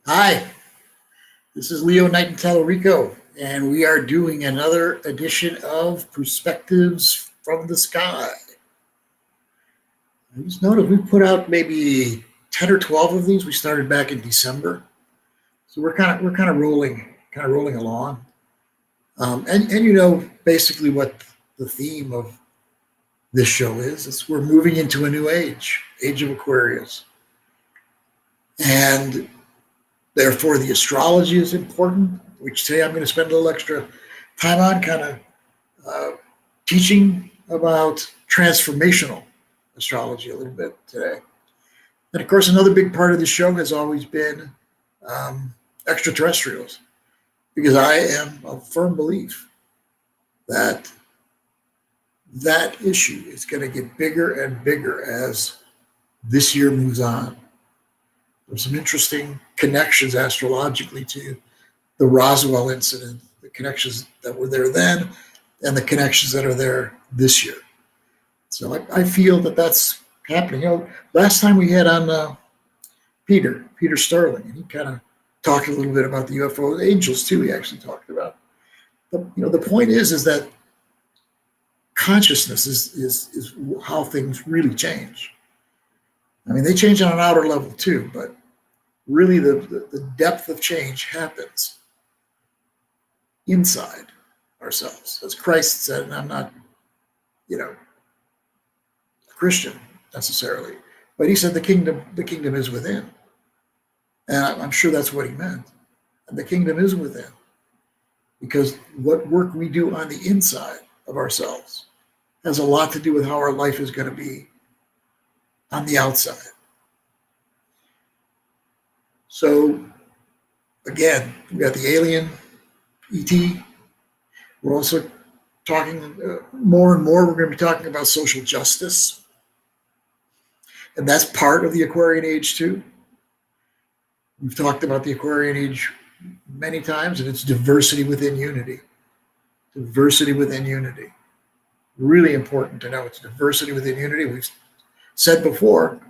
Hi, this is Leo Knighton Tallarico, and we are doing another edition of Perspectives from the Sky. I just noticed we put out maybe 10 or 12 of these. We started back in December, so we're kind of rolling along. And you know basically what the theme of this show is. It's we're moving into a new age of Aquarius, and therefore, the astrology is important, which today I'm going to spend a little extra time on, kind of teaching about transformational astrology a little bit today. And of course, another big part of the show has always been extraterrestrials, because I am a firm belief that that issue is going to get bigger and bigger as this year moves on. There's some interesting connections astrologically to the Roswell incident, the connections that were there then, and the connections that are there this year. So I feel that that's happening. You know, last time we had on Peter Sterling, and he kind of talked a little bit about the UFO angels too. He actually talked about. The point is that consciousness is how things really change. I mean, they change on an outer level too, but really the depth of change happens inside ourselves. As Christ said, and I'm not, a Christian necessarily, but he said the kingdom is within. And I'm sure that's what he meant. And the kingdom is within. Because what work we do on the inside of ourselves has a lot to do with how our life is going to be on the outside. So, again, we got the alien, ET. We're also talking more and more, we're going to be talking about social justice. And that's part of the Aquarian age too. We've talked about the Aquarian age many times, and it's diversity within unity. Diversity within unity. Really important to know it's diversity within unity. We've said before,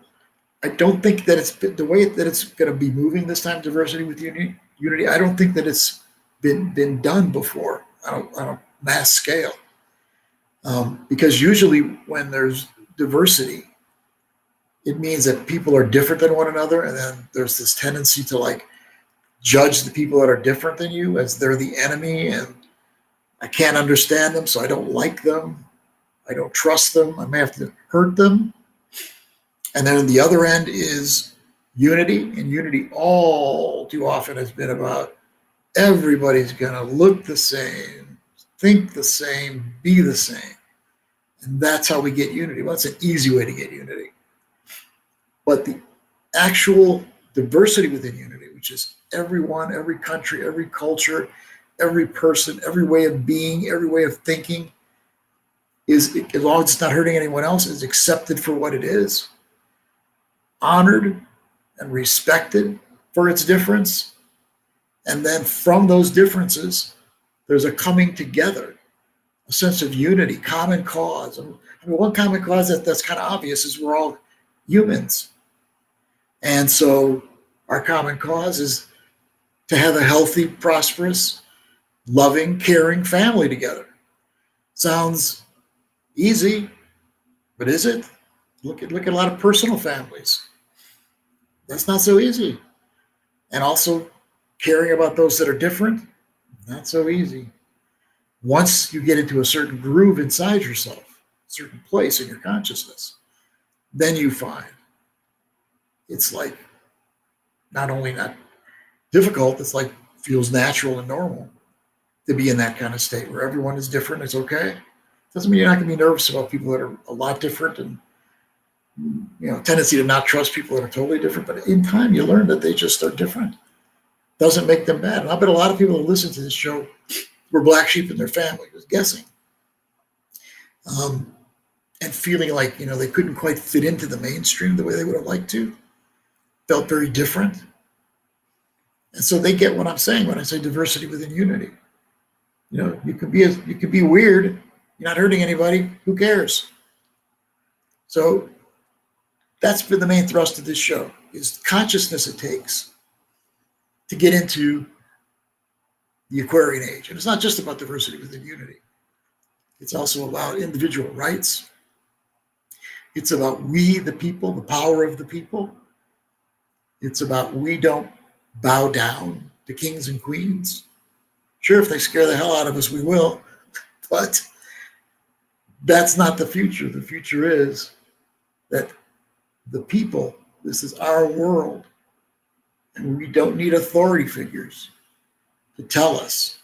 I don't think that it's the way that it's going to be moving this time. Diversity with unity. I don't think that it's been done before on a mass scale, because usually when there's diversity, it means that people are different than one another, and then there's this tendency to judge the people that are different than you as they're the enemy, and I can't understand them, so I don't like them. I don't trust them. I may have to hurt them. And then the other end is unity, and unity all too often has been about everybody's going to look the same, think the same, be the same. And that's how we get unity. Well, that's an easy way to get unity. But the actual diversity within unity, which is everyone, every country, every culture, every person, every way of being, every way of thinking, is, as long as it's not hurting anyone else, is accepted for what it is, honored and respected for its difference. And then from those differences, there's a coming together, a sense of unity, common cause. I mean, one common cause that's kind of obvious is we're all humans. And so our common cause is to have a healthy, prosperous, loving, caring family together. Sounds easy, but is it? Look at a lot of personal families. That's not so easy. And also caring about those that are different, not so easy. Once you get into a certain groove inside yourself, a certain place in your consciousness, then you find it's not only not difficult, it's feels natural and normal to be in that kind of state where everyone is different. It's okay. Doesn't mean you're not going to be nervous about people that are a lot different, and tendency to not trust people that are totally different. But in time, you learn that they just are different. Doesn't make them bad. And I bet a lot of people that listen to this show were black sheep in their family, just guessing, and feeling they couldn't quite fit into the mainstream the way they would have liked to. Felt very different. And so they get what I'm saying when I say diversity within unity. You can be weird. You're not hurting anybody. Who cares? So that's been the main thrust of this show, is consciousness it takes to get into the Aquarian age. And it's not just about diversity within unity. It's also about individual rights. It's about we, the people, the power of the people. It's about we don't bow down to kings and queens. Sure, if they scare the hell out of us, we will. But that's not the future. The future is that the people, this is our world, and we don't need authority figures to tell us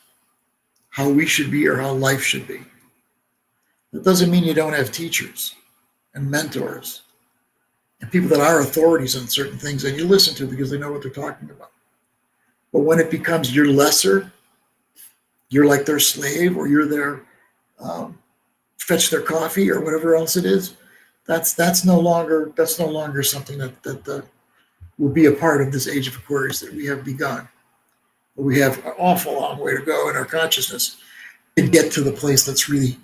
how we should be or how life should be. That doesn't mean you don't have teachers and mentors and people that are authorities on certain things that you listen to because they know what they're talking about. But when it becomes you're lesser, you're like their slave, or you're their fetch their coffee or whatever else it is, that's no longer something that will be a part of this age of Aquarius that we have begun. But we have an awful long way to go in our consciousness to get to the place that's really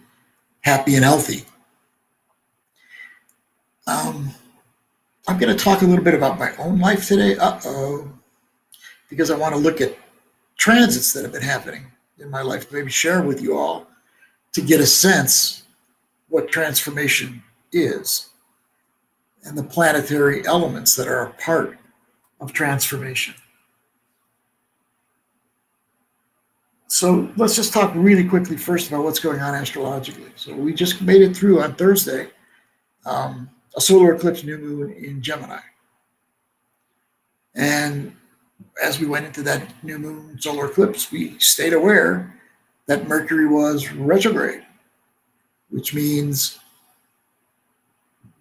happy and healthy. I'm going to talk a little bit about my own life today. Because I want to look at transits that have been happening in my life, maybe share with you all to get a sense what transformation is and the planetary elements that are a part of transformation. So let's just talk really quickly first about what's going on astrologically. So we just made it through on Thursday, a solar eclipse new moon in Gemini. And as we went into that new moon solar eclipse, we stayed aware that Mercury was retrograde, which means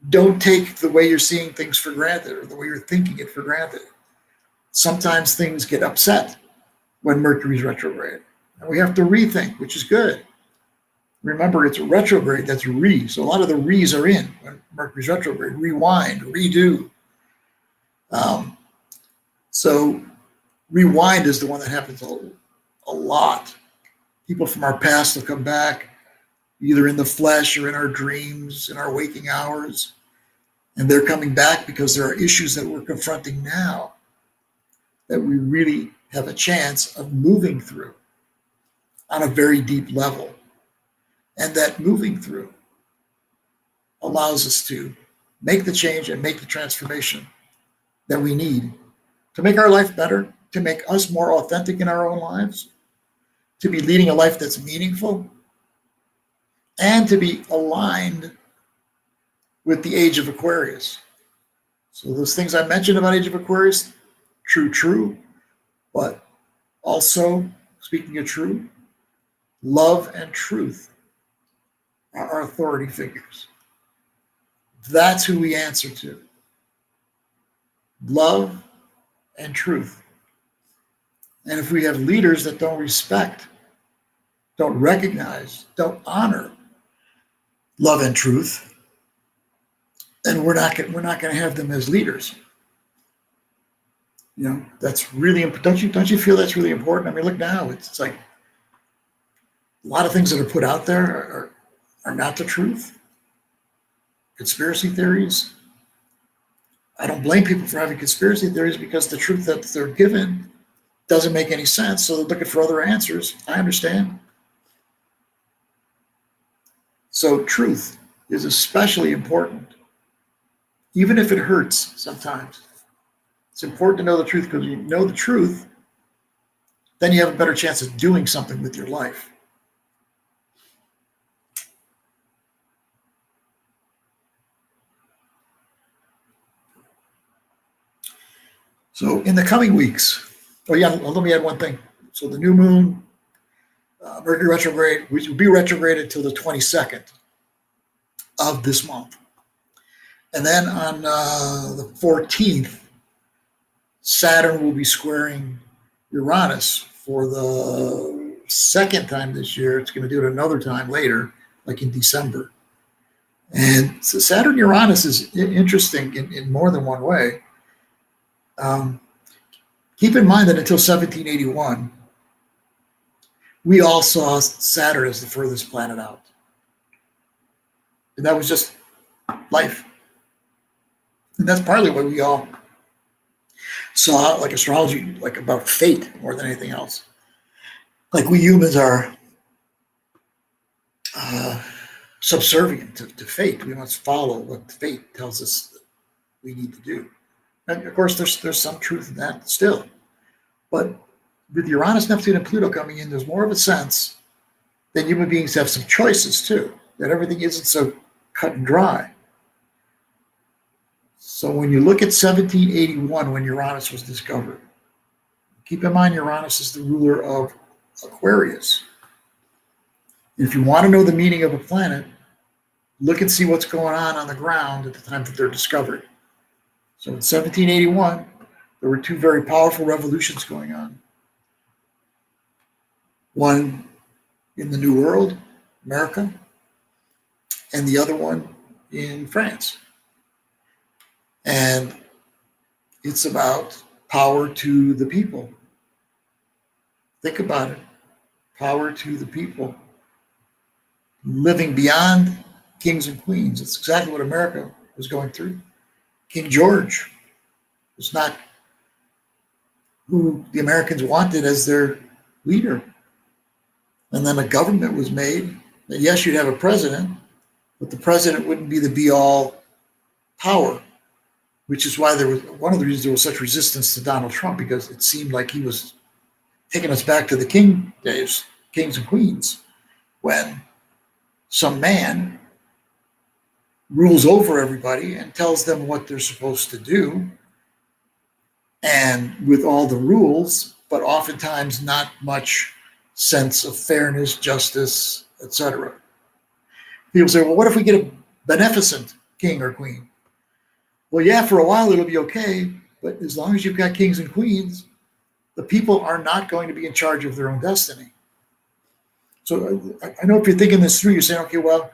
don't take the way you're seeing things for granted or the way you're thinking it for granted. Sometimes things get upset when Mercury's retrograde, and we have to rethink, which is good. Remember, it's a retrograde, that's re. So a lot of the re's are in when Mercury's retrograde. Rewind, redo. So rewind is the one that happens a lot. People from our past will come back, either in the flesh or in our dreams, in our waking hours. And they're coming back because there are issues that we're confronting now that we really have a chance of moving through on a very deep level. And that moving through allows us to make the change and make the transformation that we need to make our life better, to make us more authentic in our own lives, to be leading a life that's meaningful, and to be aligned with the age of Aquarius. So those things I mentioned about age of Aquarius, true, but also, speaking of true, love and truth are our authority figures. That's who we answer to. Love and truth. And if we have leaders that don't respect, don't recognize, don't honor love and truth, then we're not going to have them as leaders. You know, that's really important. Don't you feel that's really important? I mean, look now, it's like a lot of things that are put out there are not the truth. Conspiracy theories. I don't blame people for having conspiracy theories because the truth that they're given doesn't make any sense. So they're looking for other answers. I understand. So truth is especially important, even if it hurts sometimes. It's important to know the truth because when you know the truth, then you have a better chance of doing something with your life. So in the coming weeks, let me add one thing. So the new moon, Mercury retrograde, which will be retrograde until the 22nd of this month. And then on the 14th, Saturn will be squaring Uranus for the second time this year. It's going to do it another time later, like in December. And so Saturn-Uranus is interesting in more than one way. Keep in mind that until 1781, we all saw Saturn as the furthest planet out. And that was just life. And that's partly what we all saw like astrology like about fate more than anything else. Like we humans are subservient to fate. We must follow what fate tells us that we need to do. And of course, there's some truth in that still. But with Uranus, Neptune, and Pluto coming in, there's more of a sense that human beings have some choices too, that everything isn't so cut and dry. So when you look at 1781, when Uranus was discovered, keep in mind Uranus is the ruler of Aquarius. If you want to know the meaning of a planet, look and see what's going on the ground at the time that they're discovered. So in 1781, there were two very powerful revolutions going on. One in the New World, America, and the other one in France. And it's about power to the people. Think about it. Power to the people. Living beyond kings and queens. It's exactly what America was going through. King George was not who the Americans wanted as their leader. And then a government was made. And yes, you'd have a president, but the president wouldn't be the be-all power, which is why there was one of the reasons there was such resistance to Donald Trump, because it seemed like he was taking us back to the king days, kings and queens, when some man rules over everybody and tells them what they're supposed to do, and with all the rules, but oftentimes not much sense of fairness, justice, etc. People say, well, what if we get a beneficent king or queen? Well, yeah, for a while it'll be okay, but as long as you've got kings and queens, the people are not going to be in charge of their own destiny. So I know if you're thinking this through, you're saying, okay, well,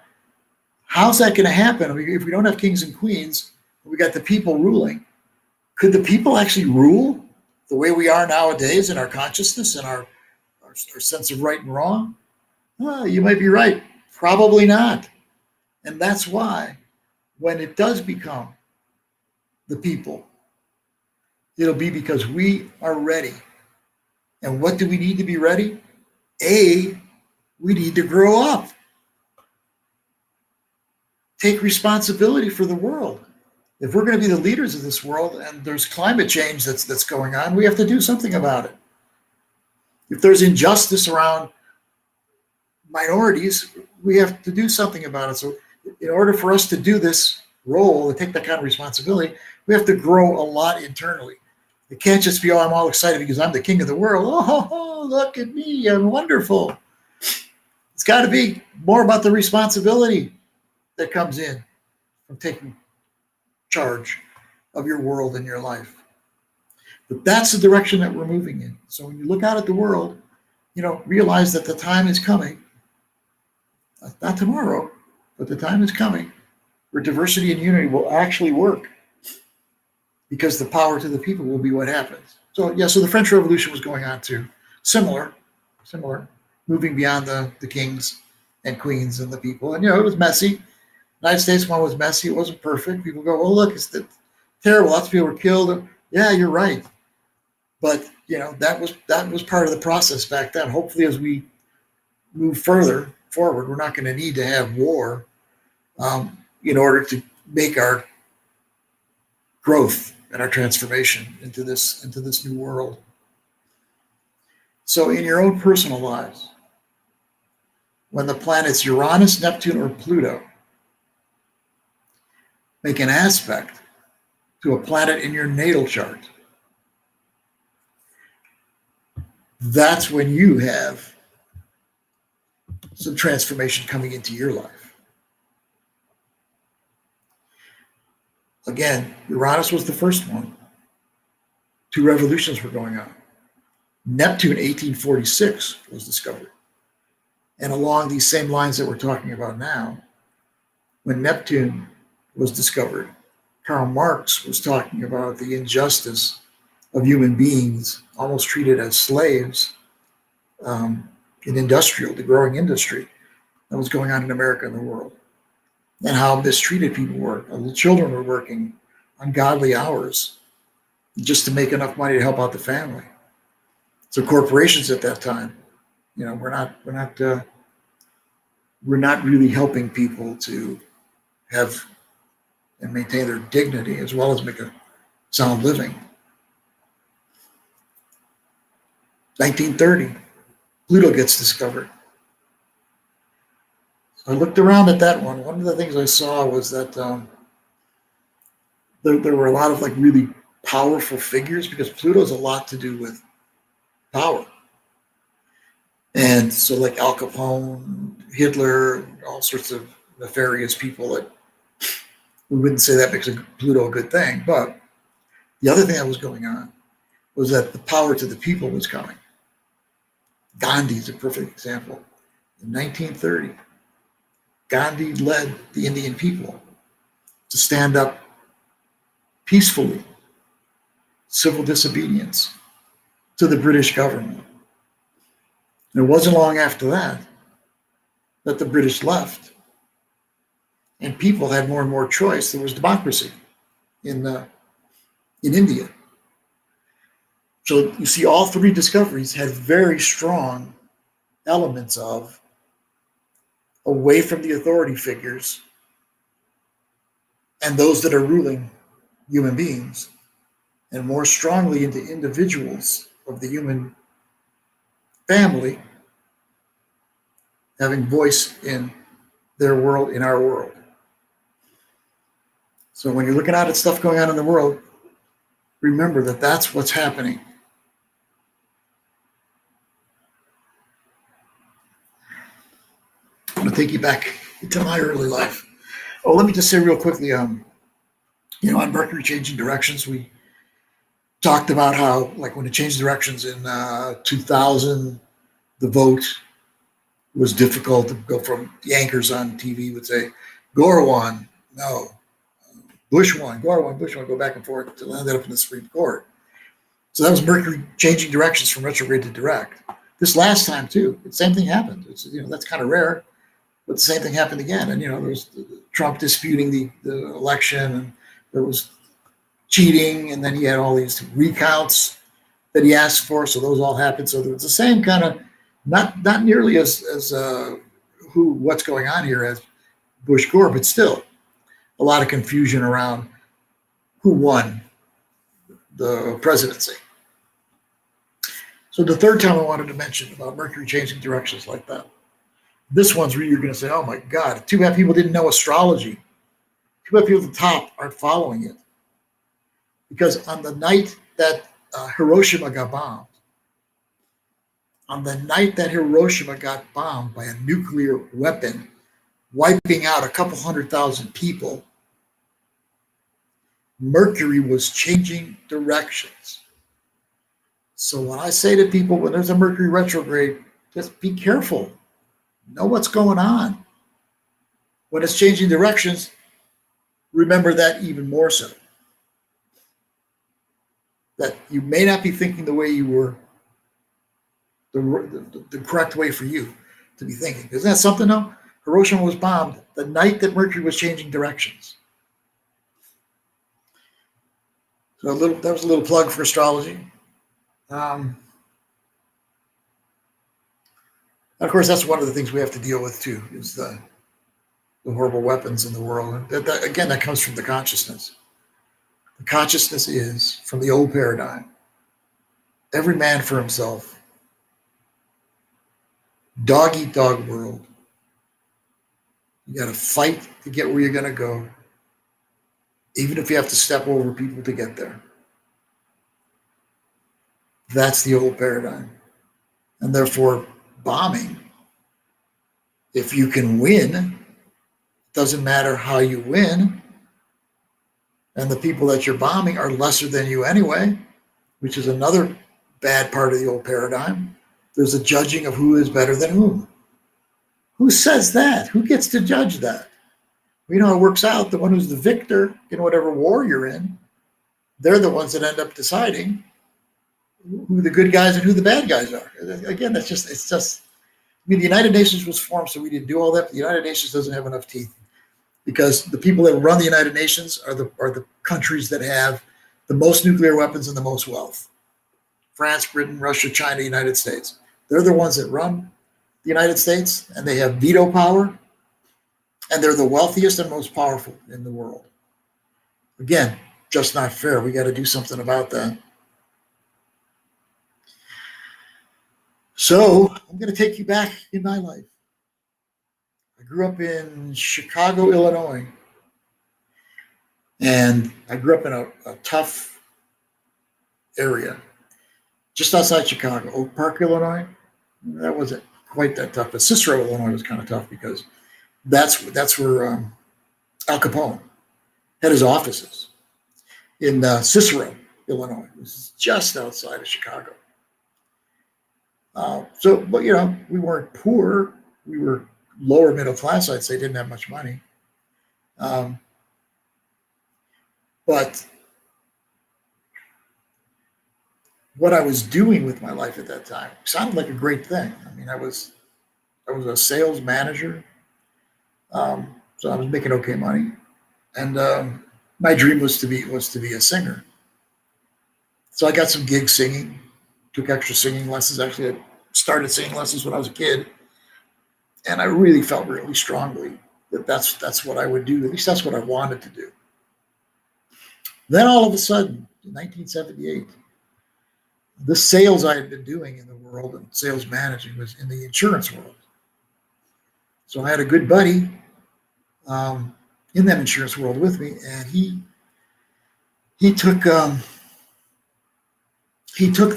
how's that going to happen? I mean, if we don't have kings and queens, we got the people ruling. Could the people actually rule the way we are nowadays in our consciousness and our sense of right and wrong? Well, you might be right. Probably not. And that's why when it does become the people, it'll be because we are ready. And what do we need to be ready? We need to grow up. Take responsibility for the world. If we're going to be the leaders of this world and there's climate change that's going on, we have to do something about it. If there's injustice around minorities, we have to do something about it. So in order for us to do this role and take that kind of responsibility, we have to grow a lot internally. It can't just be, oh, I'm all excited because I'm the king of the world. Oh, look at me, I'm wonderful. It's got to be more about the responsibility that comes in from taking charge of your world and your life. But that's the direction that we're moving in. So when you look out at the world, realize that the time is coming, not tomorrow, but the time is coming where diversity and unity will actually work, because the power to the people will be what happens. So the French Revolution was going on too. Similar, moving beyond the kings and queens and the people. And, it was messy. United States one was messy. It wasn't perfect. People go, well, look, it's terrible. Lots of people were killed. Yeah, you're right. But, that was part of the process back then. Hopefully, as we move further forward, we're not going to need to have war in order to make our growth and our transformation into this new world. So in your own personal lives, when the planets Uranus, Neptune, or Pluto make an aspect to a planet in your natal chart, that's when you have some transformation coming into your life. Again, Uranus was the first one. 2 revolutions were going on. Neptune, 1846, was discovered. And along these same lines that we're talking about now, when Neptune was discovered, Karl Marx was talking about the injustice of human beings almost treated as slaves in the growing industry that was going on in America and the world, and how mistreated people were. Children were working ungodly hours just to make enough money to help out the family. So corporations at that time, we're not really helping people to have and maintain their dignity as well as make a sound living. 1930, Pluto gets discovered. So I looked around at that one. One of the things I saw was that there were a lot of like really powerful figures, because Pluto has a lot to do with power. And so like Al Capone, Hitler, all sorts of nefarious people that we wouldn't say that makes Pluto a good thing. But the other thing that was going on was that the power to the people was coming. Gandhi is a perfect example. In 1930, Gandhi led the Indian people to stand up peacefully, civil disobedience, to the British government. And it wasn't long after that the British left, and people had more and more choice. There was democracy in India. So you see, all three discoveries had very strong elements of away from the authority figures and those that are ruling human beings, and more strongly into individuals of the human family having voice in their world, in our world. So when you're looking out at stuff going on in the world, remember that that's what's happening. I'm going to take you back into my early life. Oh, let me just say real quickly, on Mercury changing directions, we talked about how, like, when it changed directions in 2000, the vote was difficult to go from the anchors on TV would say, Gore won, no, Bush won, Gore won, Bush won, go back and forth until it ended up in the Supreme Court. So that was Mercury changing directions from retrograde to direct. This last time too, the same thing happened. It's, that's kind of rare, but the same thing happened again. And there was Trump disputing the election, and there was cheating, and then he had all these recounts that he asked for. So those all happened. So there was the same kind of, not nearly as what's going on here as Bush Gore, but still a lot of confusion around who won the presidency. So the third time I wanted to mention about Mercury changing directions like that. This one's where you're going to say, oh my God, too bad people didn't know astrology. Too bad people at the top aren't following it. Because on the night that Hiroshima got bombed, by a nuclear weapon, wiping out a couple 100,000 people, Mercury was changing directions. So when I say to people, when there's a Mercury retrograde, just be careful. Know what's going on. When it's changing directions, remember that even more so. That you may not be thinking the way you were, the correct way for you to be thinking. Isn't that something though? Hiroshima was bombed the night that Mercury was changing directions. So that was a little plug for astrology. And of course, that's one of the things we have to deal with too, is the horrible weapons in the world. And that comes from the consciousness. The consciousness is from the old paradigm. Every man for himself. Dog eat dog world. You got to fight to get where you're going to go, even if you have to step over people to get there. That's the old paradigm. And therefore, bombing, if you can win, it doesn't matter how you win, and the people that you're bombing are lesser than you anyway, which is another bad part of the old paradigm. There's a judging of who is better than whom. Who says that? Who gets to judge that? You know, it works out. The one who's the victor in whatever war you're in, they're the ones that end up deciding who the good guys and who the bad guys are. Again, it's just, I mean, the United Nations was formed so we didn't do all that, but the United Nations doesn't have enough teeth, because the people that run the United Nations are the countries that have the most nuclear weapons and the most wealth. France, Britain, Russia, China, United States. They're the ones that run the United States, and they have veto power, and they're the wealthiest and most powerful in the world. Again, just not fair. We got to do something about that. So I'm going to take you back in my life. I grew up in Chicago, Illinois, and I grew up in a tough area just outside Chicago, Oak Park, Illinois. That wasn't quite that tough, but Cicero, Illinois was kind of tough because that's where Al Capone had his offices, in Cicero, Illinois. It was just outside of Chicago. But we weren't poor. We were lower middle class, I'd say, didn't have much money. But what I was doing with my life at that time sounded like a great thing. I mean, I was a sales manager, so I was making okay money, and my dream was to be a singer. So I got some gigs singing, took extra singing lessons. Actually, I started singing lessons when I was a kid, and I really felt really strongly that that's what I would do. At least that's what I wanted to do. Then all of a sudden, in 1978, the sales I had been doing in the world and sales managing was in the insurance world. So I had a good buddy in that insurance world with me, and he took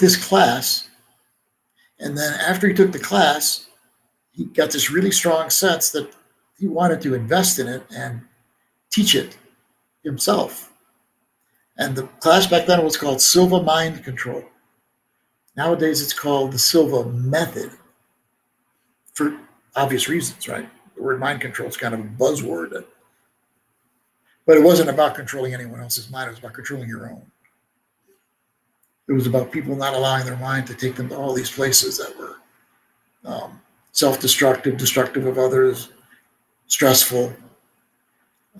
this class, and then after he took the class, he got this really strong sense that he wanted to invest in it and teach it himself. And the class back then was called Silva Mind Control. Nowadays, it's called the Silva Method, for obvious reasons, right? The word mind control is kind of a buzzword. But it wasn't about controlling anyone else's mind. It was about controlling your own. It was about people not allowing their mind to take them to all these places that were self-destructive, destructive of others, stressful.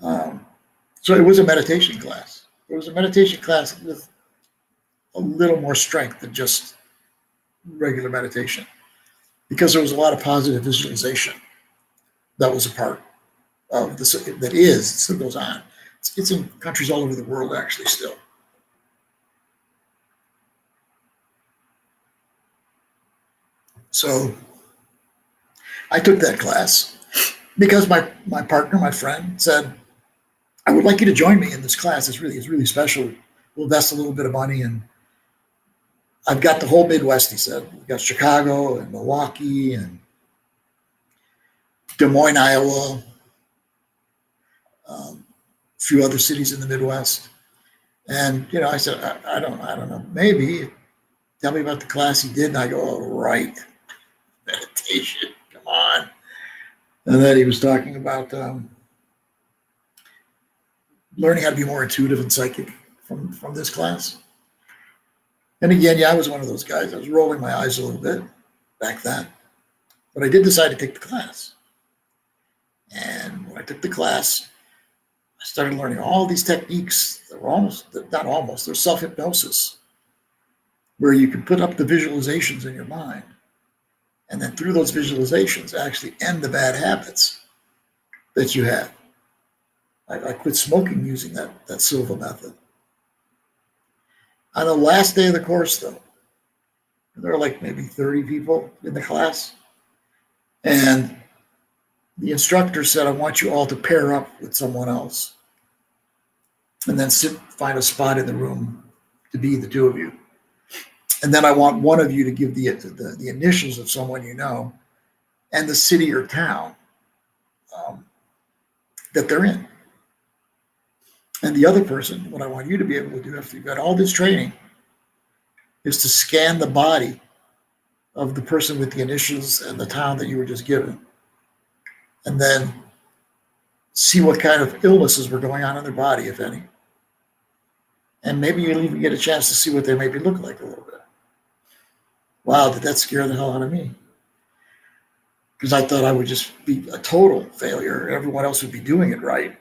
So it was a meditation class. It was a meditation class with a little more strength than just regular meditation, because there was a lot of positive visualization that was a part of this. It still goes on. It's in countries all over the world, actually, still. So I took that class because my partner, my friend, said, I would like you to join me in this class. It's really special. We'll invest a little bit of money, and I've got the whole Midwest, he said. We've got Chicago and Milwaukee and Des Moines, Iowa, a few other cities in the Midwest. And, I said, I don't know, maybe. Tell me about the class he did. And I go, oh, right. Meditation, come on. And then he was talking about learning how to be more intuitive and psychic from this class. And again, I was one of those guys. I was rolling my eyes a little bit back then. But I did decide to take the class. And when I took the class, I started learning all these techniques that were they're self-hypnosis, where you can put up the visualizations in your mind. And then through those visualizations, actually end the bad habits that you had. I quit smoking using that Silva method. On the last day of the course, though, there were like maybe 30 people in the class. And the instructor said, I want you all to pair up with someone else. And then find a spot in the room to be the two of you. And then I want one of you to give the initials of someone you know and the city or town that they're in. And the other person, what I want you to be able to do after you've got all this training, is to scan the body of the person with the initials and the town that you were just given. And then see what kind of illnesses were going on in their body, if any. And maybe you'll even get a chance to see what they maybe look like a little bit. Wow, did that scare the hell out of me? Because I thought I would just be a total failure. Everyone else would be doing it right.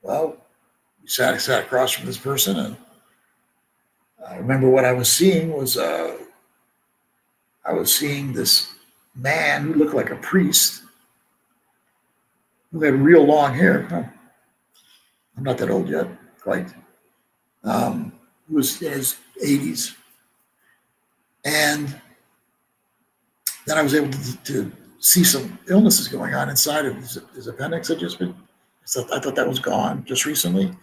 Well, we sat across from this person, and I remember what I was seeing was I was seeing this man who looked like a priest who had real long hair. Huh. I'm not that old yet, quite. Who was in his 80s. And then I was able to see some illnesses going on inside of his appendix had just been, I thought that was gone just recently.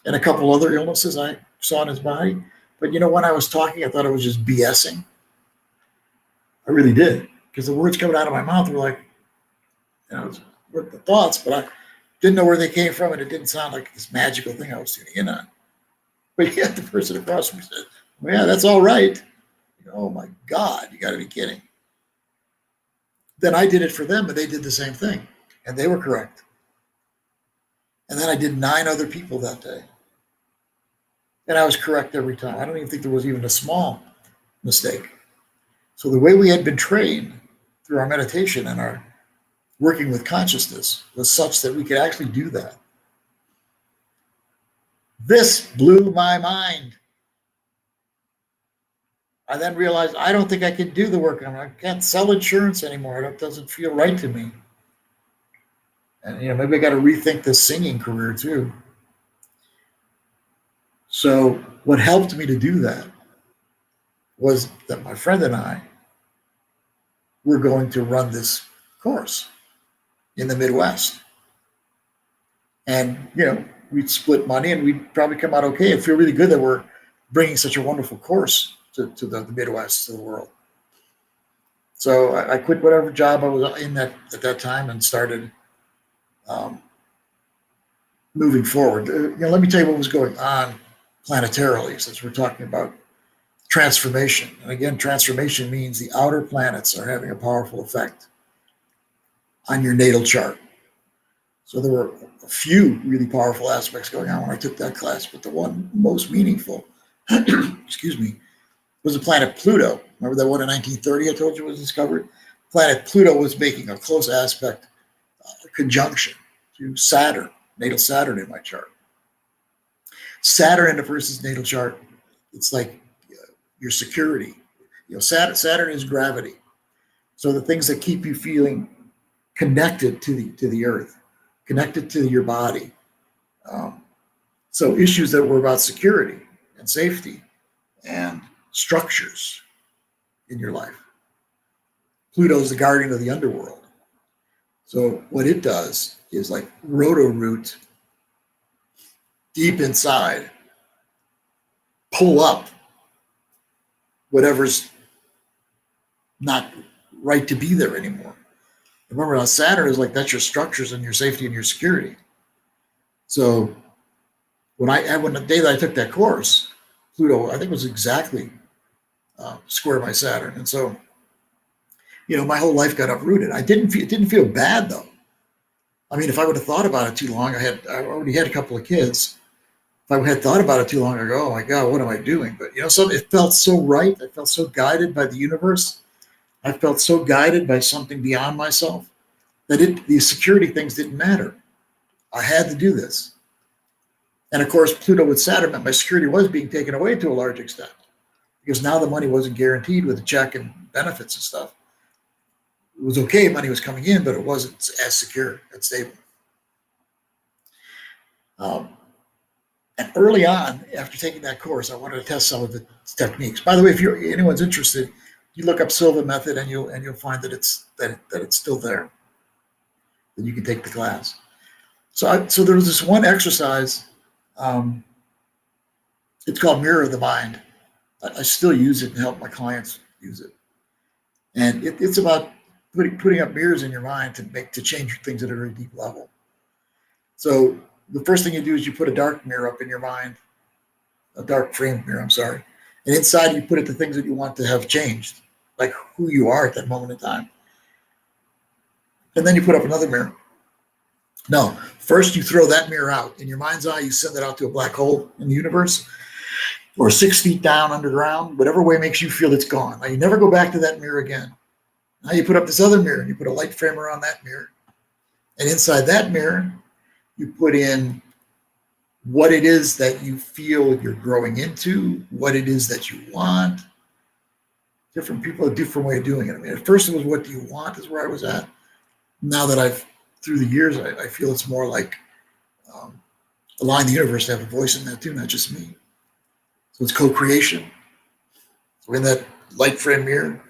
And a couple other illnesses I saw in his body. But when I was talking, I thought I was just BSing. I really did. Because the words coming out of my mouth were like, were the thoughts, but I didn't know where they came from, and it didn't sound like this magical thing I was tuning in on. But yet the person across from me said, well, yeah, that's all right. Oh my God, you got to be kidding. Then I did it for them, and they did the same thing, and they were correct. And then I did 9 other people that day, and I was correct every time. I don't even think there was even a small mistake. So the way we had been trained through our meditation and our working with consciousness was such that we could actually do that. This blew my mind. I then realized I don't think I can do the work. I can't sell insurance anymore. It doesn't feel right to me. And maybe I got to rethink this singing career too. So what helped me to do that was that my friend and I were going to run this course in the Midwest. And, we'd split money and we'd probably come out okay and feel really good that we're bringing such a wonderful course to the Midwest, to the world. So I quit whatever job I was in at that time and started moving forward. Let me tell you what was going on planetarily, since we're talking about transformation. And again, transformation means the outer planets are having a powerful effect on your natal chart. So there were a few really powerful aspects going on when I took that class, but the one most meaningful, excuse me, was the planet Pluto. Remember that one in 1930 I told you was discovered? Planet Pluto was making a close aspect conjunction to Saturn, natal Saturn in my chart. Saturn in a person's natal chart, it's like your security. Saturn is gravity. So the things that keep you feeling connected to the earth, connected to your body. So issues that were about security and safety and structures in your life. Pluto is the guardian of the underworld. So what it does is like roto-root deep inside, pull up whatever's not right to be there anymore. Remember, on Saturn is like that's your structures and your safety and your security. So when the day that I took that course, Pluto, I think was exactly square by Saturn, and so my whole life got uprooted. It didn't feel bad though. I mean, if I would have thought about it too long, I already had a couple of kids. If I had thought about it too long, I go, oh my God, what am I doing? But it felt so right. I felt so guided by the universe. I felt so guided by something beyond myself that these security things didn't matter. I had to do this. And of course, Pluto with Saturn meant my security was being taken away to a large extent, because now the money wasn't guaranteed with a check and benefits and stuff. It was okay, money was coming in, but it wasn't as secure and stable. And early on, after taking that course, I wanted to test some of the techniques. By the way, if anyone's interested, you look up Silva method and you'll find that it's still there, that you can take the class. So there was this one exercise. It's called Mirror of the Mind. I still use it and help my clients use it. And it's about putting up mirrors in your mind to change things at a very deep level. So the first thing you do is you put a dark mirror up in your mind, a dark framed mirror, I'm sorry. And inside you put it the things that you want to have changed, like who you are at that moment in time. And then you put up another mirror. No, first you throw that mirror out. In your mind's eye, you send it out to a black hole in the universe, or 6 feet down underground, whatever way makes you feel it's gone. Now you never go back to that mirror again. Now you put up this other mirror and you put a light frame around that mirror. And inside that mirror, you put in what it is that you feel you're growing into, what it is that you want. Different people have a different way of doing it. I mean, at first it was what do you want is where I was at. Now that through the years, I feel it's more like allowing the universe to have a voice in that too, not just me. So it's co-creation. So in that light frame mirror,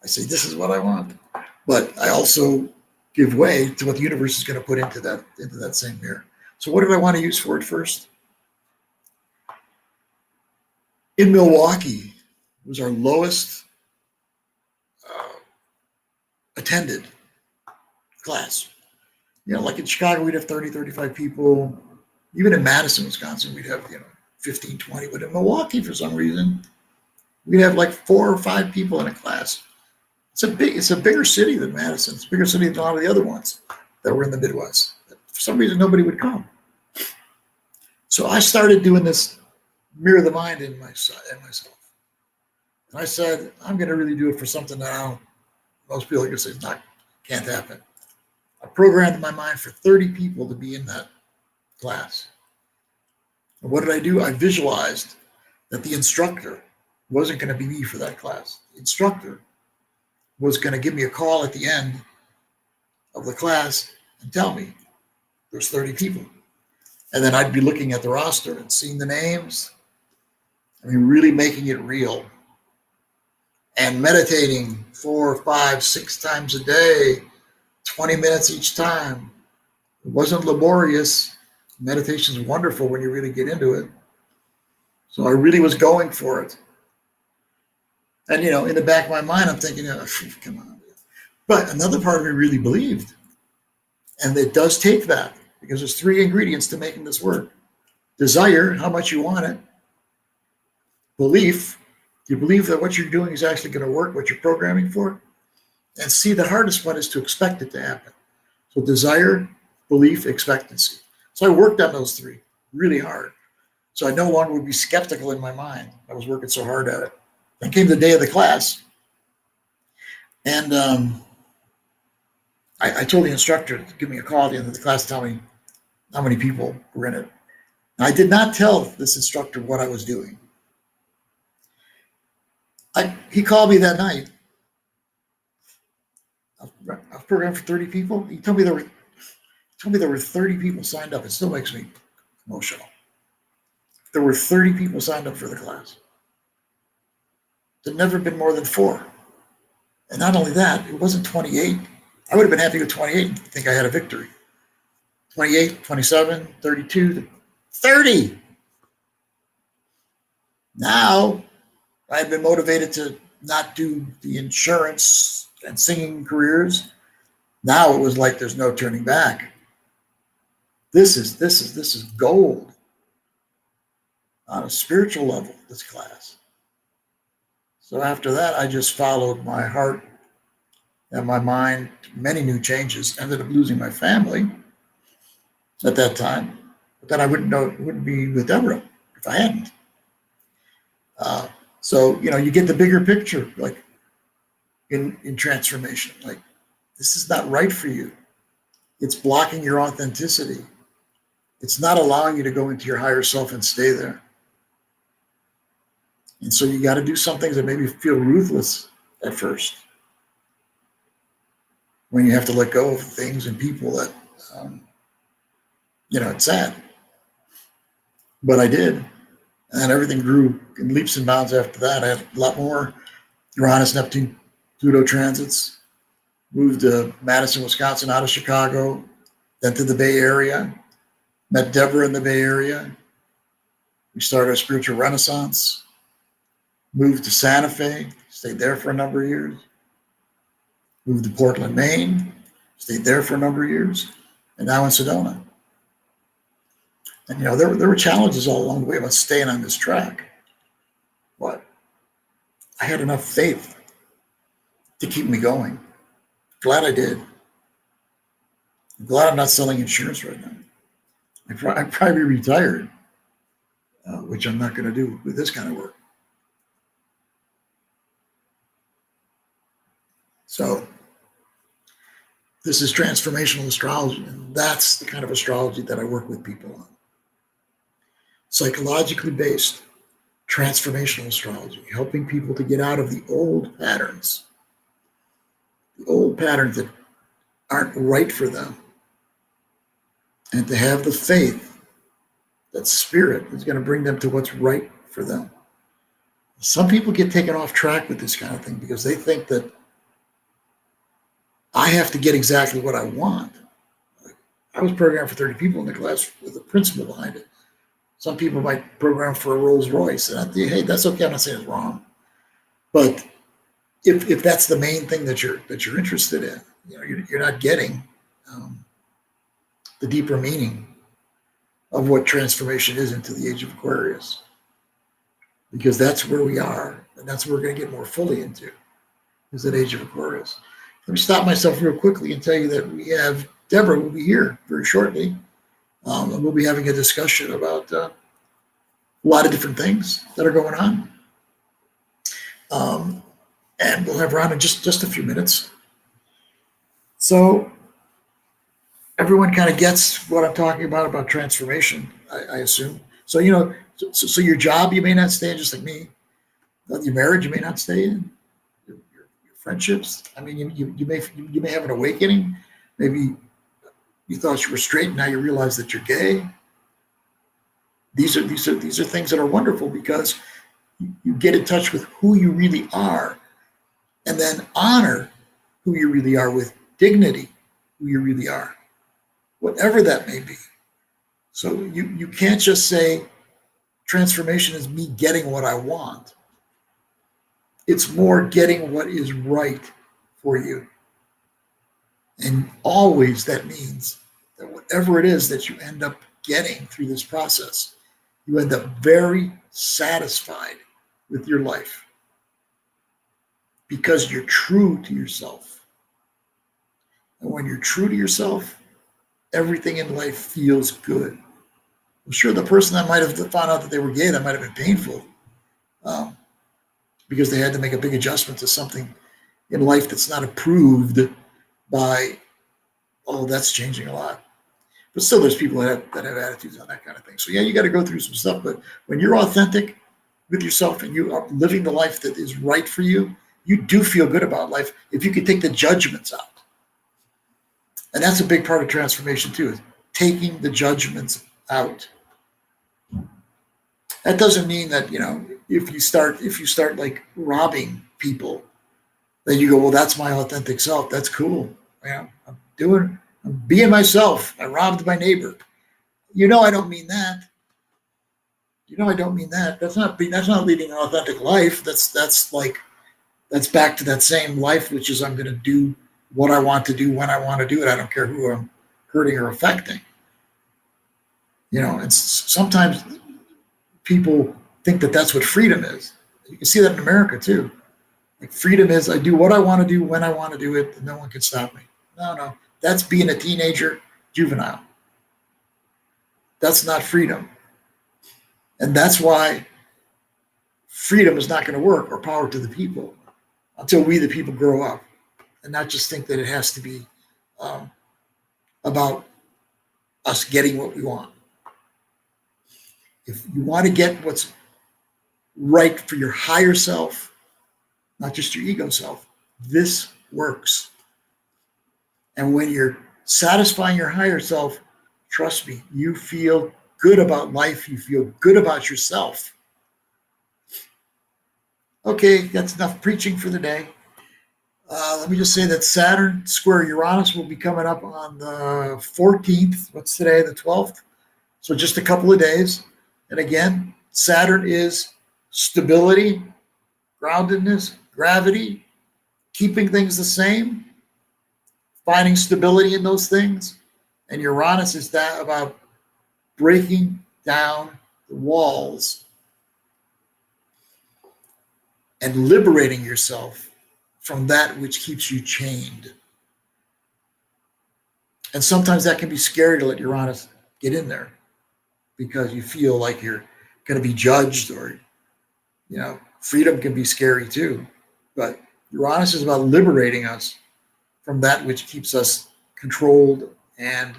I say, this is what I want. But I also give way to what the universe is going to put into that same mirror. So what did I want to use for it first? In Milwaukee, it was our lowest attended class. Like in Chicago, we'd have 30, 35 people. Even in Madison, Wisconsin, we'd have, 15, 20. But in Milwaukee, for some reason, we'd have like 4 or 5 people in a class. It's a bigger city than Madison. It's a bigger city than a lot of the other ones that were in the Midwest. For some reason, nobody would come. So I started doing this mirror the mind in myself. And I said, I'm going to really do it for something that most people are going to say can't happen. I programmed my mind for 30 people to be in that class. And what did I do? I visualized that the instructor wasn't going to be me for that class. The instructor was going to give me a call at the end of the class and tell me there's 30 people. And then I'd be looking at the roster and seeing the names. I mean, really making it real. And meditating 4, 5, 6 times a day, 20 minutes each time. It wasn't laborious. Meditation is wonderful when you really get into it. So I really was going for it. And, in the back of my mind, I'm thinking, come on. But another part of me really believed. And it does take that, because there's 3 ingredients to making this work. Desire, how much you want it. Belief, you believe that what you're doing is actually going to work, what you're programming for. And see, the hardest one is to expect it to happen. So desire, belief, expectancy. So I worked on those 3 really hard. So I no longer would be skeptical in my mind. I was working so hard at it. Then came the day of the class. And I told the instructor to give me a call at the end of the class to tell me how many people were in it. And I did not tell this instructor what I was doing. He called me that night. I was programmed for 30 people. He told me there were 30 people signed up. It still makes me emotional. There were 30 people signed up for the class. There'd never been more than 4. And not only that, it wasn't 28. I would have been happy with 28 and think I had a victory. 28, 27, 32, 30. Now, I had been motivated to not do the insurance and singing careers. Now it was like there's no turning back. This is gold on a spiritual level, this class. So after that, I just followed my heart and my mind, many new changes. Ended up losing my family at that time. But then I wouldn't be with Deborah if I hadn't. So, you get the bigger picture, like in transformation. Like, this is not right for you. It's blocking your authenticity. It's not allowing you to go into your higher self and stay there. And so you got to do some things that maybe feel ruthless at first. When you have to let go of things and people that, it's sad. But I did. And everything grew in leaps and bounds after that. I had a lot more Uranus, Neptune, Pluto transits. Moved to Madison, Wisconsin, out of Chicago, then to the Bay Area. Met Deborah in the Bay Area. We started a spiritual renaissance. Moved to Santa Fe, stayed there for a number of years. Moved to Portland, Maine, stayed there for a number of years, and now in Sedona. And there were challenges all along the way about staying on this track. But I had enough faith to keep me going. Glad I did. I'm glad I'm not selling insurance right now. I'm probably retired, which I'm not going to do with this kind of work. So this is transformational astrology, and that's the kind of astrology that I work with people on. psychologically based transformational astrology, helping people to get out of the old patterns that aren't right for them, and to have the faith that spirit is going to bring them to what's right for them. Some people get taken off track with this kind of thing because they think that I have to get exactly what I want. I was programmed for 30 people in the class with a principle behind it. Some people might program for a Rolls Royce, and hey, that's okay. I'm not saying it's wrong, but if that's the main thing that you're interested in, you're not getting the deeper meaning of what transformation is into the age of Aquarius, because that's where we are, and that's what we're going to get more fully into, is that age of Aquarius. Let me stop myself real quickly and tell you that we have Deborah will be here very shortly, and we'll be having a discussion about a lot of different things that are going on. And we'll have her on in just a few minutes. So everyone kind of gets what I'm talking about transformation, I assume. So, so your job, you may not stay in, just like me. Your marriage, you may not stay in. Your friendships, I mean, you may have an awakening. Maybe you thought you were straight, and now you realize that you're gay. These are things that are wonderful because you get in touch with who you really are, and then honor who you really are with dignity, who you really are, whatever that may be. So you can't just say transformation is me getting what I want. It's more getting what is right for you. And always that means that whatever it is that you end up getting through this process, you end up very satisfied with your life because you're true to yourself. And when you're true to yourself, everything in life feels good. I'm sure the person that might have found out that they were gay, that might have been painful because they had to make a big adjustment to something in life that's not approved by, that's changing a lot. But still, there's people that have attitudes on that kind of thing. So yeah, you got to go through some stuff. But when you're authentic with yourself and you are living the life that is right for you, you do feel good about life if you can take the judgments out. And that's a big part of transformation too, is taking the judgments out. That doesn't mean that, if you start like robbing people, then you go, well, that's my authentic self. That's cool. I'm being myself. I robbed my neighbor. I don't mean that. I don't mean that. That's not leading an authentic life. That's back to that same life, which is I'm going to do what I want to do when I want to do it. I don't care who I'm hurting or affecting. And sometimes people think that that's what freedom is. You can see that in America too. Like freedom is I do what I want to do when I want to do it, and no one can stop me. No. That's being a teenager, juvenile. That's not freedom. And that's why freedom is not going to work, or power to the people, until we, the people, grow up and not just think that it has to be about us getting what we want. If you want to get what's right for your higher self, not just your ego self, this works. And when you're satisfying your higher self, trust me, you feel good about life. You feel good about yourself. Okay, that's enough preaching for the day. Let me just say that Saturn square Uranus will be coming up on the 14th. What's today, the 12th? So just a couple of days. And again, Saturn is stability, groundedness, gravity, keeping things the same, finding stability in those things. And Uranus is that about breaking down the walls and liberating yourself from that which keeps you chained. And sometimes that can be scary to let Uranus get in there because you feel like you're going to be judged, or, freedom can be scary too. But Uranus is about liberating us from that which keeps us controlled and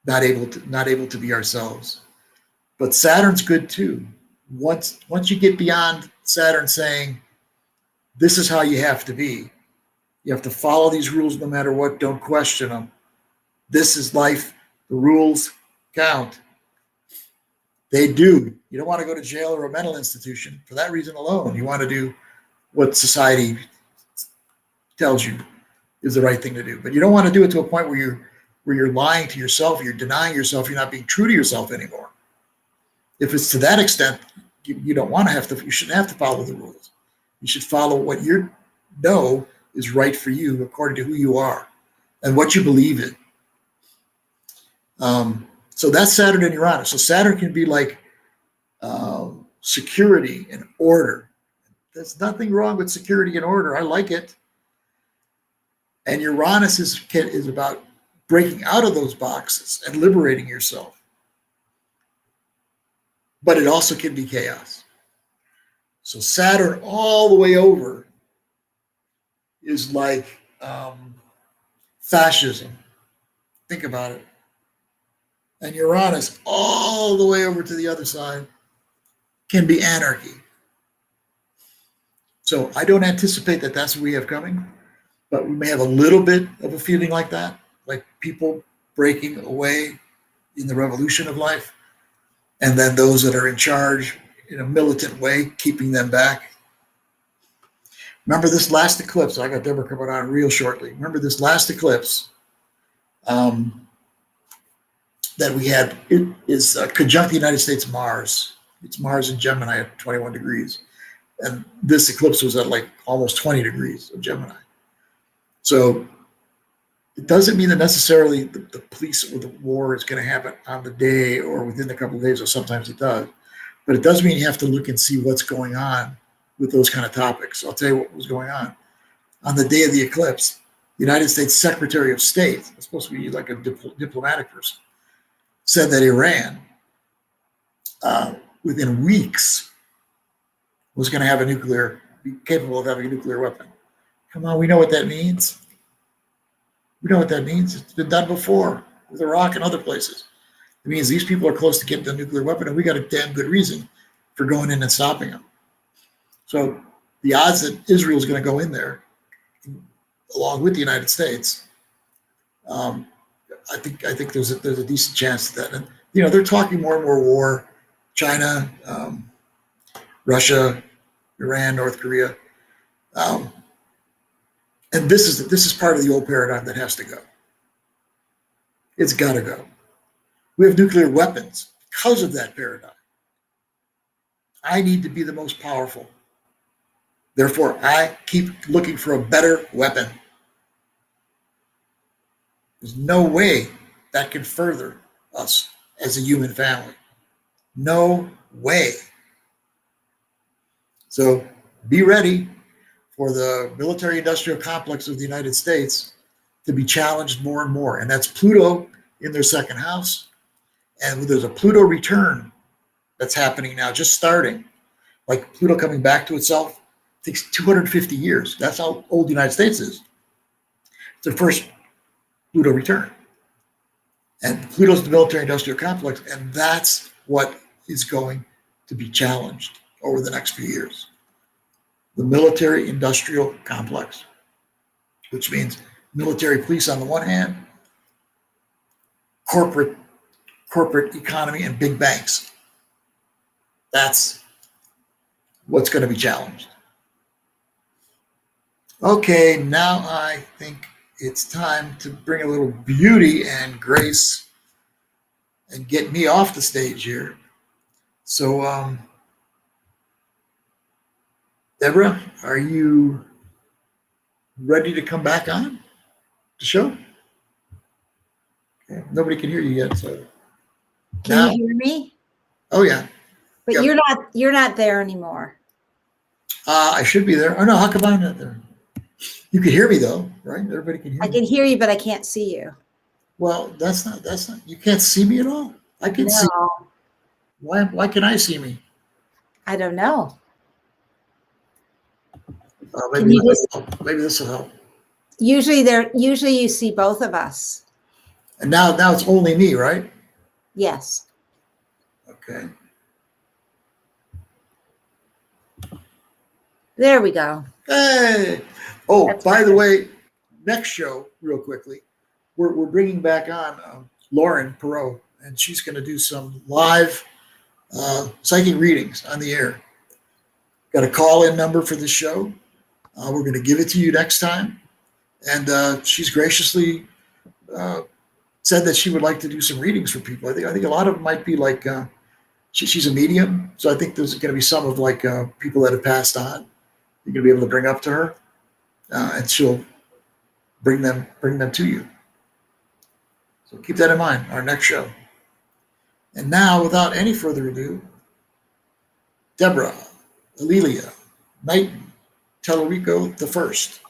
not able to be ourselves. But Saturn's good too. Once you get beyond Saturn saying, this is how you have to be. You have to follow these rules no matter what. Don't question them. This is life. The rules count. They do. You don't want to go to jail or a mental institution for that reason alone. You want to do what society tells you is the right thing to do. But you don't want to do it to a point where you're lying to yourself, you're denying yourself, you're not being true to yourself anymore. If it's to that extent, you don't want to you shouldn't have to follow the rules. You should follow what you know is right for you according to who you are and what you believe in. So that's Saturn and Uranus. So Saturn can be like security and order. There's nothing wrong with security and order. I like it. And Uranus is about breaking out of those boxes and liberating yourself. But it also can be chaos. So Saturn all the way over is like fascism. Think about it. And Uranus all the way over to the other side can be anarchy. So I don't anticipate that that's what we have coming, but we may have a little bit of a feeling like that, like people breaking away in the revolution of life, and then those that are in charge in a militant way, keeping them back. Remember this last eclipse, I got Deborah coming on real shortly. Remember this last eclipse that we had, it is conjunct the United States Mars. It's Mars in Gemini at 21 degrees. And this eclipse was at like almost 20 degrees of Gemini. So it doesn't mean that necessarily the police or the war is going to happen on the day or within a couple of days, or sometimes it does. But it does mean you have to look and see what's going on with those kind of topics. So I'll tell you what was going on. On the day of the eclipse, the United States Secretary of State, it's supposed to be like a diplomatic person, said that Iran, within weeks, was going to be capable of having a nuclear weapon. Come on, we know what that means. We know what that means. It's been done before with Iraq and other places. It means these people are close to getting the nuclear weapon, and we got a damn good reason for going in and stopping them. So the odds that Israel is going to go in there, along with the United States, I think there's a decent chance of that. And they're talking more and more war. China, Russia, Iran, North Korea, and this is part of the old paradigm that has to go. It's got to go. We have nuclear weapons because of that paradigm. I need to be the most powerful. Therefore, I keep looking for a better weapon. There's no way that can further us as a human family. No way. So be ready for the military-industrial complex of the United States to be challenged more and more. And that's Pluto in their second house. And there's a Pluto return that's happening now, just starting. Like Pluto coming back to itself takes 250 years. That's how old the United States is. It's the first Pluto return. And Pluto's the military-industrial complex, and that's what is going to be challenged over the next few years. The military-industrial complex, which means military police on the one hand, corporate economy, and big banks. That's what's going to be challenged. Okay, now I think it's time to bring a little beauty and grace and get me off the stage here. So, Deborah, are you ready to come back on the show? Okay, nobody can hear you yet, so. Can you hear me? Oh yeah. But yep. You're not there anymore. I should be there. Oh no, how come I'm not there? You can hear me though, right? Everybody can hear me. I can hear you, but I can't see you. Well, that's not, you can't see me at all? I can see. Why can I see me? I don't know. Maybe this will help. Usually you see both of us. And now it's only me, right? Yes. Okay. There we go. Hey. Oh, That's by the better. way, next show, real quickly, we're bringing back on Lauren Perot, and she's going to do some live psychic readings on the air. Got a call-in number for the show. We're going to give it to you next time. And she's graciously said that she would like to do some readings for people. I think a lot of them might be like, she's a medium, so I think there's going to be some of like people that have passed on. You're going to be able to bring up to her, and she'll bring them to you. So keep that in mind, our next show. And now, without any further ado, Deborah, Leo Knighton Tallarico the First.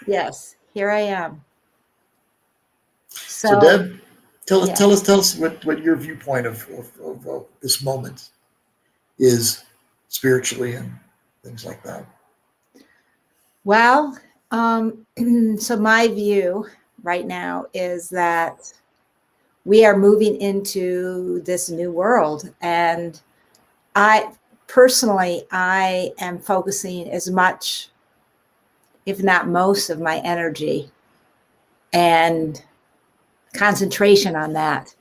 Yes, here I am. So Deb, tell yeah. us what your viewpoint of this moment is spiritually and things like that. Well, so my view right now is that we are moving into this new world, and I am focusing as much, if not most, of my energy and concentration on that,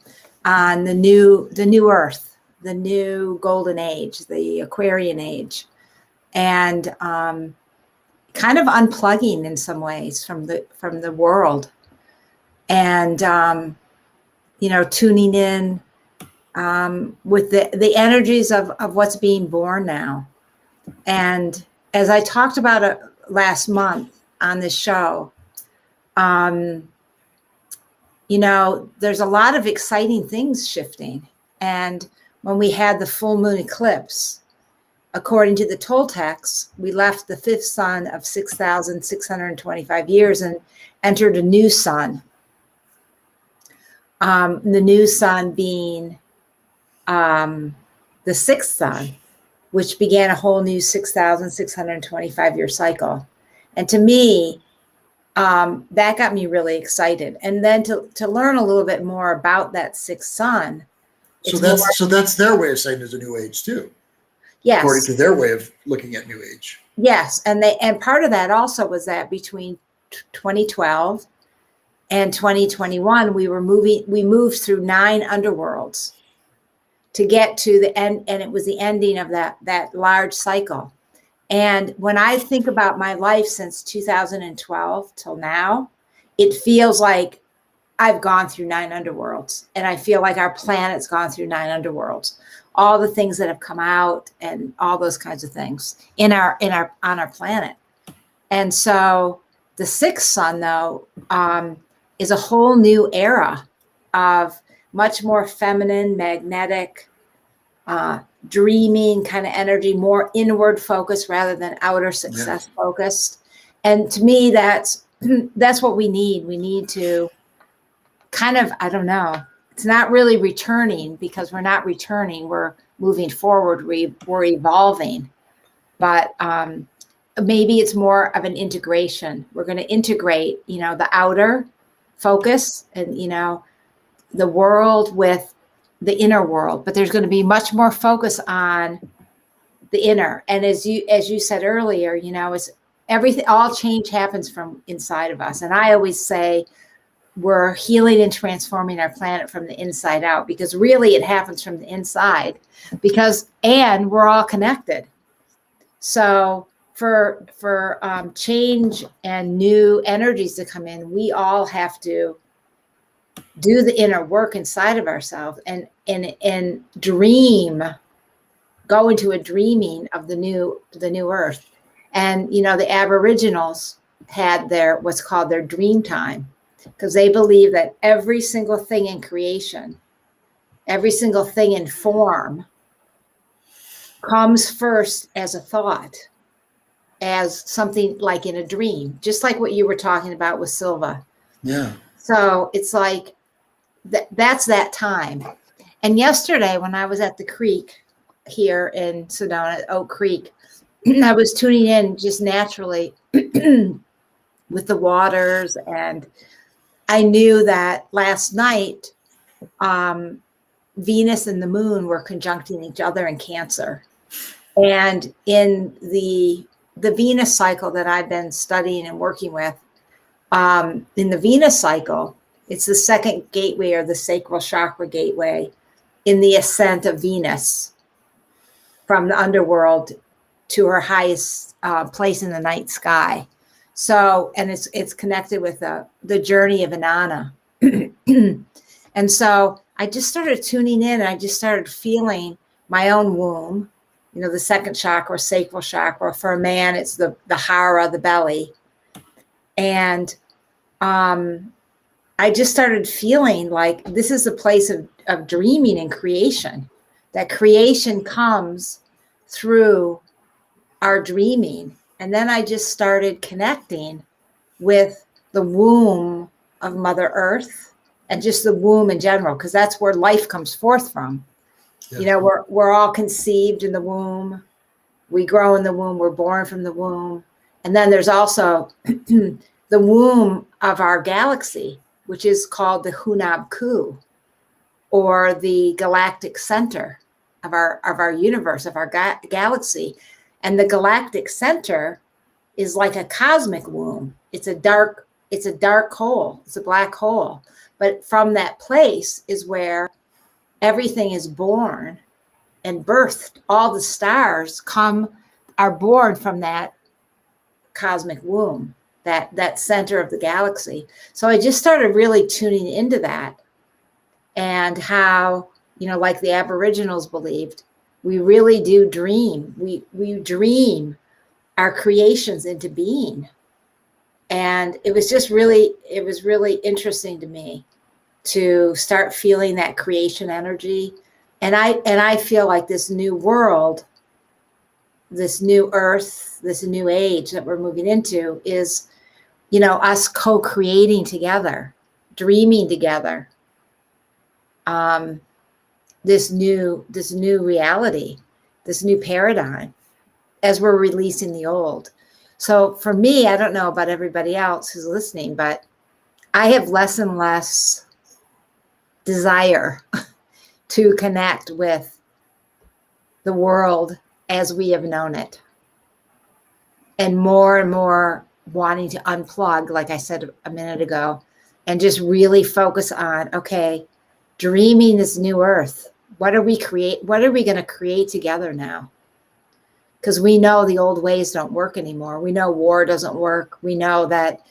on the new earth, the new golden age, the Aquarian age, and kind of unplugging in some ways from the world, and tuning in with the energies of what's being born now. And as I talked about last month on this show, there's a lot of exciting things shifting. And when we had the full moon eclipse, according to the Toltecs, we left the fifth sun of 6,625 years and entered a new sun. The new sun being the sixth sun, which began a whole new 6,625 year cycle. And to me, that got me really excited. And then to learn a little bit more about that sixth sun. So that's their way of saying there's a new age too. Yes. According to their way of looking at new age. Yes. And part of that also was that between 2012 and 2021, we moved through 9 underworlds to get to the end, and it was the ending of that large cycle. And when I think about my life since 2012 till now, it feels like I've gone through 9 underworlds, and I feel like our planet's gone through 9 underworlds. All the things that have come out and all those kinds of things on our planet. And so the sixth sun, though, is a whole new era of much more feminine, magnetic, dreaming kind of energy, more inward focused rather than outer success focused. And to me, that's what we need. We need to kind of, I don't know, it's not really returning, because we're not returning. We're moving forward. We're evolving. But maybe it's more of an integration. We're going to integrate, the outer focus and, the world with the inner world. But there's going to be much more focus on the inner. And as you said earlier, it's everything. All change happens from inside of us. And I always say, we're healing and transforming our planet from the inside out, because really it happens from the inside, and we're all connected. So for change and new energies to come in, we all have to do the inner work inside of ourselves and dream, go into a dreaming of the new earth. And, the Aboriginals had what's called their dream time, because they believe that every single thing in creation, every single thing in form comes first as a thought, as something like in a dream, just like what you were talking about with Silva. Yeah. So it's like that's that time. And yesterday when I was at the creek here in Sedona, Oak Creek, I was tuning in just naturally with the waters. And I knew that last night, Venus and the moon were conjuncting each other in Cancer. And in the Venus cycle that I've been studying and working with, in the Venus cycle, it's the second gateway, or the sacral chakra gateway, in the ascent of Venus from the underworld to her highest place in the night sky. So, and it's connected with the journey of Inanna. And so I just started tuning in, and I just started feeling my own womb, the second chakra, sacral chakra. For a man, it's the hara, the belly. And I just started feeling like this is a place of dreaming and creation, that creation comes through our dreaming. And then I just started connecting with the womb of Mother Earth, and just the womb in general, because that's where life comes forth from. Yeah. We're all conceived in the womb. We grow in the womb. We're born from the womb. And then there's also the womb of our galaxy, which is called the Hunab Ku, or the galactic center of our universe, of our galaxy. And the galactic center is like a cosmic womb. It's a dark hole. It's a black hole. But from that place is where everything is born and birthed. All the stars are born from that cosmic womb, that center of the galaxy. So I just started really tuning into that, and how, like the Aboriginals believed, we really do dream. We dream our creations into being. And it was really interesting to me to start feeling that creation energy. And I feel like this new world, this new earth, this new age that we're moving into is, us co-creating together, dreaming together, this new reality, this new paradigm, as we're releasing the old. So for me, I don't know about everybody else who's listening, but I have less and less desire to connect with the world as we have known it, and more wanting to unplug, like I said a minute ago, and just really focus on, okay, dreaming this new earth. What are we going to create together now? Because we know the old ways don't work anymore. We know war doesn't work. We know that,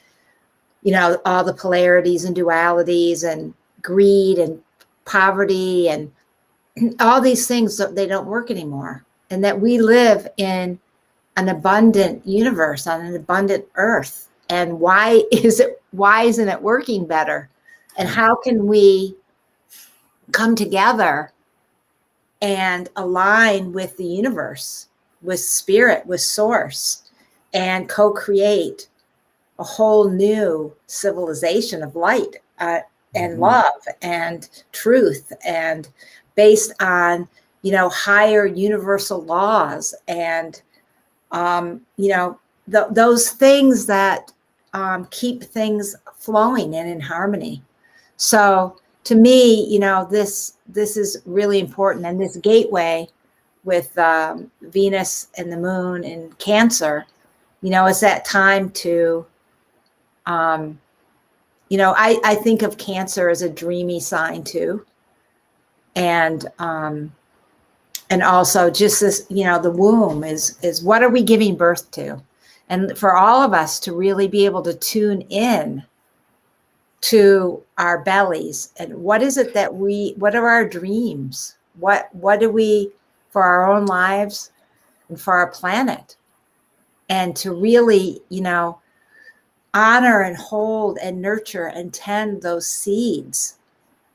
all the polarities and dualities and greed and poverty and all these things, they don't work anymore. And that we live in an abundant universe, on an abundant earth. And why isn't it working better? And how can we come together and align with the universe, with spirit, with source, and co-create a whole new civilization of light and love and truth, and based on, higher universal laws and, those things that keep things flowing and in harmony. So to me, this is really important. And this gateway with Venus and the moon in Cancer, it's that time to, I think of Cancer as a dreamy sign too. And also just this, the womb is what are we giving birth to? And for all of us to really be able to tune in to our bellies, and what is it that what are our dreams? What do we, for our own lives and for our planet? And to really, honor and hold and nurture and tend those seeds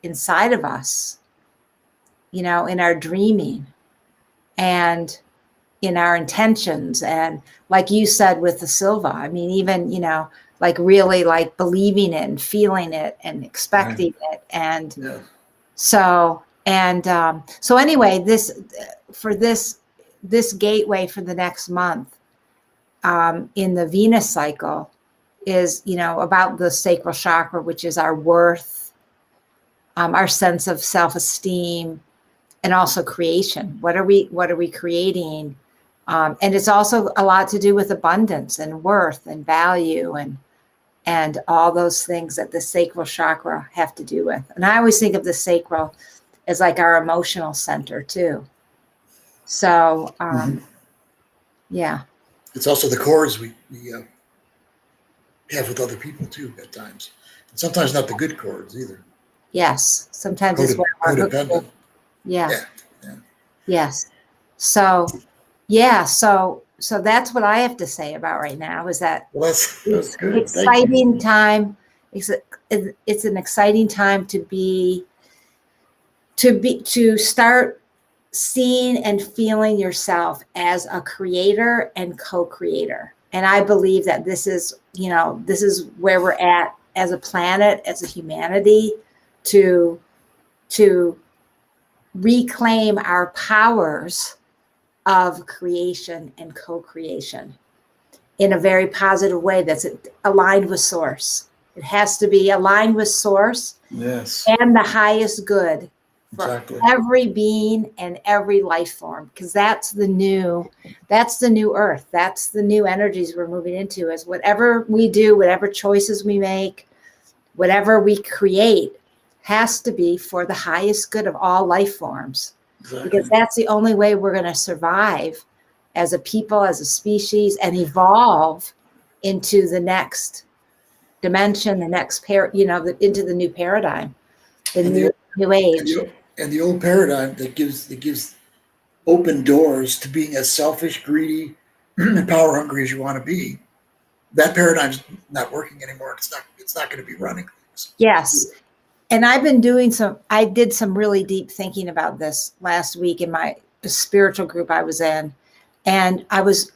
inside of us, in our dreaming and in our intentions. And like you said with the Silva, I mean, even, like really like believing it and feeling it and expecting it. And so anyway, this gateway for the next month, in the Venus cycle, is, about the sacral chakra, which is our worth, our sense of self-esteem, and also creation. What are we creating? And it's also a lot to do with abundance and worth and value and all those things that the sacral chakra have to do with. And I always think of the sacral as like our emotional center too. So, yeah. It's also the chords we have with other people too at times. And sometimes not the good chords either. Yes. Sometimes it's codependent. Yeah. Yes. So, yeah. So that's what I have to say about right now is that that's good. Exciting time. It's an exciting time to start seeing and feeling yourself as a creator and co-creator. And I believe that this is where we're at as a planet, as a humanity, to reclaim our powers of creation and co-creation in a very positive way that's aligned with source. It has to be aligned with source. Yes. And the highest good for exactly. every being and every life form, because that's the new earth. That's the new energies we're moving into. As whatever we do, whatever choices we make, whatever we create has to be for the highest good of all life forms. Exactly. Because that's the only way we're going to survive as a people, as a species, and evolve into the next dimension, the next into the new paradigm, the new age. And the old paradigm that gives open doors to being as selfish, greedy, and power hungry as you want to be. That paradigm's not working anymore. It's not going to be running things. Yes. And I did some really deep thinking about this last week in my spiritual group I was in. And I was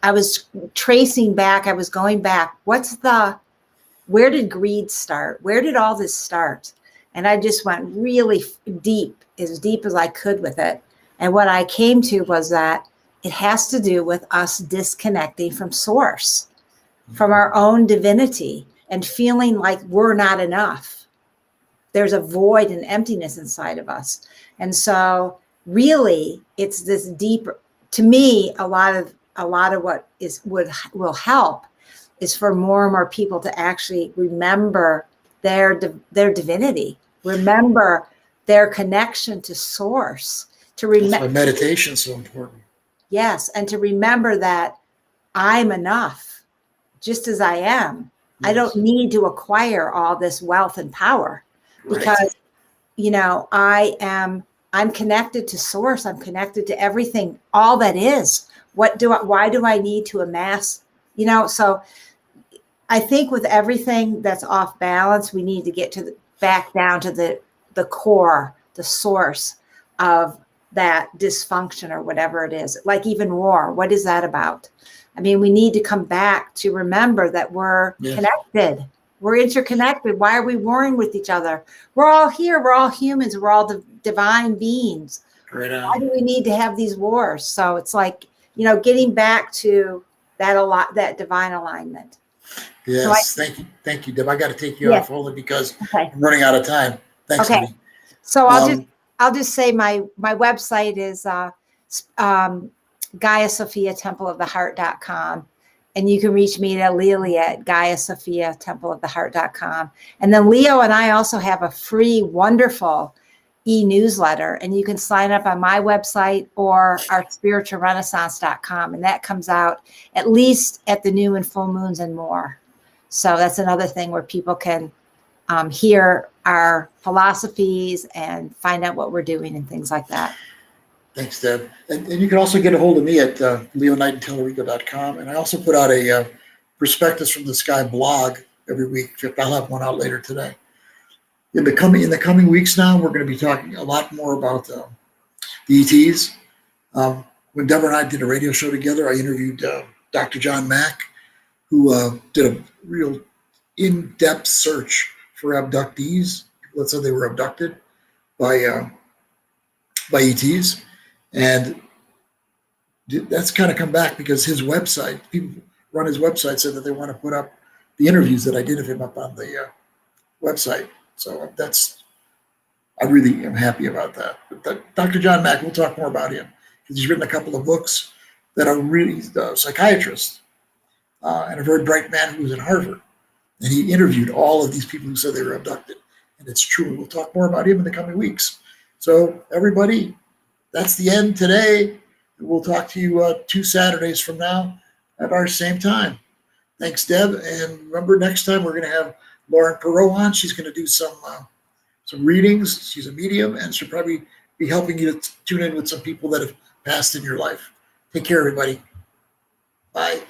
tracing back, I was going back, where did greed start? Where did all this start? And I just went really deep as I could with it. And what I came to was that it has to do with us disconnecting from source, from our own divinity, and feeling like we're not enough. There's a void and emptiness inside of us. And so really it's this deeper, to me, a lot of what will help is for more and more people to actually remember their divinity, remember their connection to source, to remember. That's why meditation is so important. Yes, and to remember that I'm enough, just as I am. Yes. I don't need to acquire all this wealth and power because, I'm connected to source. I'm connected to everything, all that is. Why do I need to amass? So I think with everything that's off balance, we need to get back down to the core, the source of that dysfunction or whatever it is. Like even war, what is that about? I mean, we need to come back to remember that we're connected. We're interconnected. Why are we warring with each other? We're all here. We're all humans. We're all divine beings. Right on. Why do we need to have these wars? So it's like, getting back to that divine alignment. Yes, so thank you, Deb. I got to take you off only because I'm running out of time. Thanks. Okay. So I'll just say my website is Gaia Sophia Temple of the Heart.com. And you can reach me at Lelia at Gaia Sophia Temple of the Heart.com. And then Leo and I also have a free, wonderful e-newsletter. And you can sign up on my website or our spiritualrenaissance.com. And that comes out at least at the new and full moons and more. So that's another thing where people can hear our philosophies and find out what we're doing and things like that. Thanks, Deb. And you can also get a hold of me at leoknightentallarico.com. And I also put out a Perspectives from the Sky blog every week. I'll have one out later today. In the coming weeks now, we're going to be talking a lot more about the ETs. When Deb and I did a radio show together, I interviewed Dr. John Mack, who did a real in-depth search for abductees. Let's say they were abducted by ETs. And that's kind of come back because his website, people run his website, said that they want to put up the interviews that I did of him up on the website. So I really am happy about that. But Dr. John Mack, we'll talk more about him because he's written a couple of books that are really psychiatrists and a very bright man who was at Harvard. And he interviewed all of these people who said they were abducted. And it's true. We'll talk more about him in the coming weeks. So everybody, that's the end today. We'll talk to you 2 Saturdays from now at our same time. Thanks, Deb. And remember, next time we're going to have Lauren Perot on. She's going to do some readings. She's a medium, and she'll probably be helping you to tune in with some people that have passed in your life. Take care, everybody. Bye.